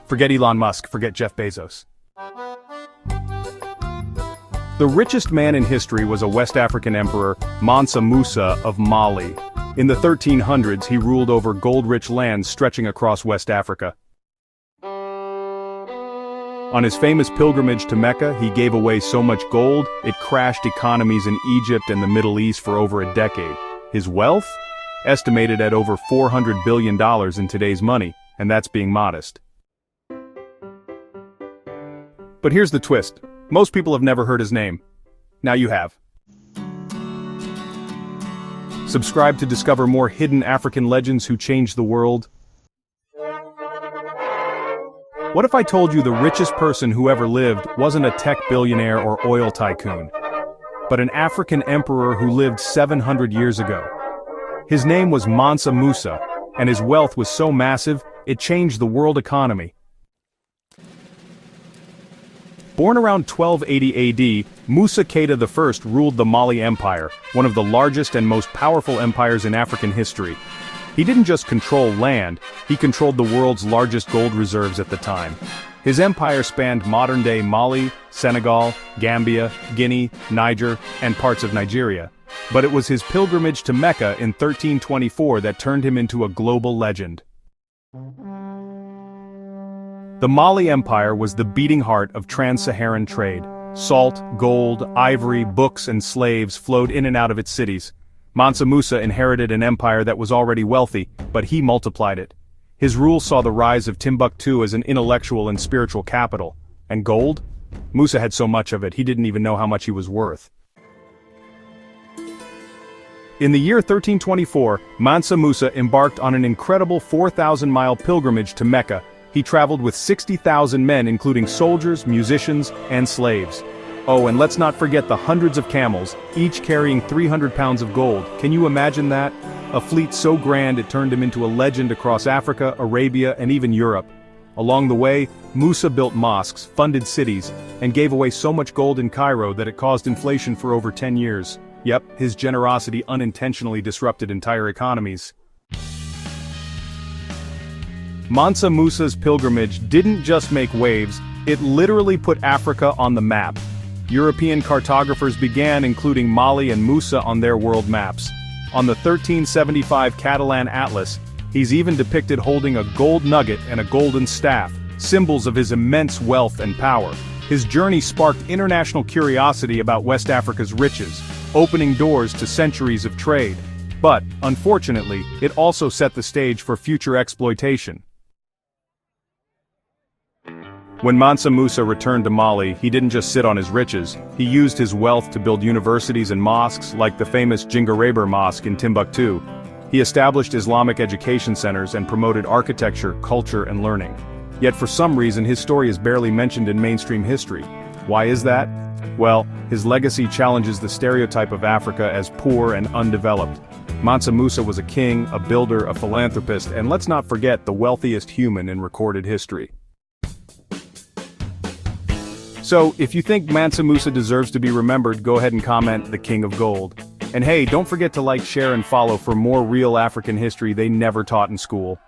Forget Elon Musk, forget Jeff Bezos. The richest man in history was a West African emperor, Mansa Musa of Mali. In the 1300s, he ruled over gold-rich lands stretching across West Africa. On his famous pilgrimage to Mecca, he gave away so much gold, it crashed economies in Egypt and the Middle East for over a decade. His wealth? Estimated at over $400 billion in today's money, and that's being modest. But here's the twist. Most people have never heard his name. Now you have. Subscribe to discover more hidden African legends who changed the world. What if I told you the richest person who ever lived wasn't a tech billionaire or oil tycoon, but an African emperor who lived 700 years ago? His name was Mansa Musa, and his wealth was so massive, it changed the world economy. Born around 1280 AD, Musa-The I ruled the Mali Empire, one of the largest and most powerful empires in African history. He didn't just control land, he controlled the world's largest gold reserves at the time. His empire spanned modern-day Mali, Senegal, Gambia, Guinea, Niger, and parts of Nigeria. But it was his pilgrimage to Mecca in 1324 that turned him into a global legend. The Mali Empire was the beating heart of trans-Saharan trade. Salt, gold, ivory, books, and slaves flowed in and out of its cities. Mansa Musa inherited an empire that was already wealthy, but he multiplied it. His rule saw the rise of Timbuktu as an intellectual and spiritual capital. And gold? Musa had so much of it, he didn't even know how much he was worth. In the year 1324, Mansa Musa embarked on an incredible 4,000-mile pilgrimage to Mecca. He traveled with 60,000 men including soldiers, musicians, and slaves. Oh, and let's not forget the hundreds of camels, each carrying 300 pounds of gold. Can you imagine that? A fleet so grand it turned him into a legend across Africa, Arabia, and even Europe. Along the way, Musa built mosques, funded cities, and gave away so much gold in Cairo that it caused inflation for over 10 years. Yep, his generosity unintentionally disrupted entire economies. Mansa Musa's pilgrimage didn't just make waves, it literally put Africa on the map. European cartographers began including Mali and Musa on their world maps. On the 1375 Catalan Atlas, he's even depicted holding a gold nugget and a golden staff, symbols of his immense wealth and power. His journey sparked international curiosity about West Africa's riches, opening doors to centuries of trade. But, unfortunately, it also set the stage for future exploitation. When Mansa Musa returned to Mali, he didn't just sit on his riches, he used his wealth to build universities and mosques like the famous Djinguereber Mosque in Timbuktu. He established Islamic education centers and promoted architecture, culture, and learning. Yet for some reason his story is barely mentioned in mainstream history. Why is that? Well, his legacy challenges the stereotype of Africa as poor and undeveloped. Mansa Musa was a king, a builder, a philanthropist, and let's not forget the wealthiest human in recorded history. So, if you think Mansa Musa deserves to be remembered, go ahead and comment the King of Gold. And hey, don't forget to like, share, and follow for more real African history they never taught in school.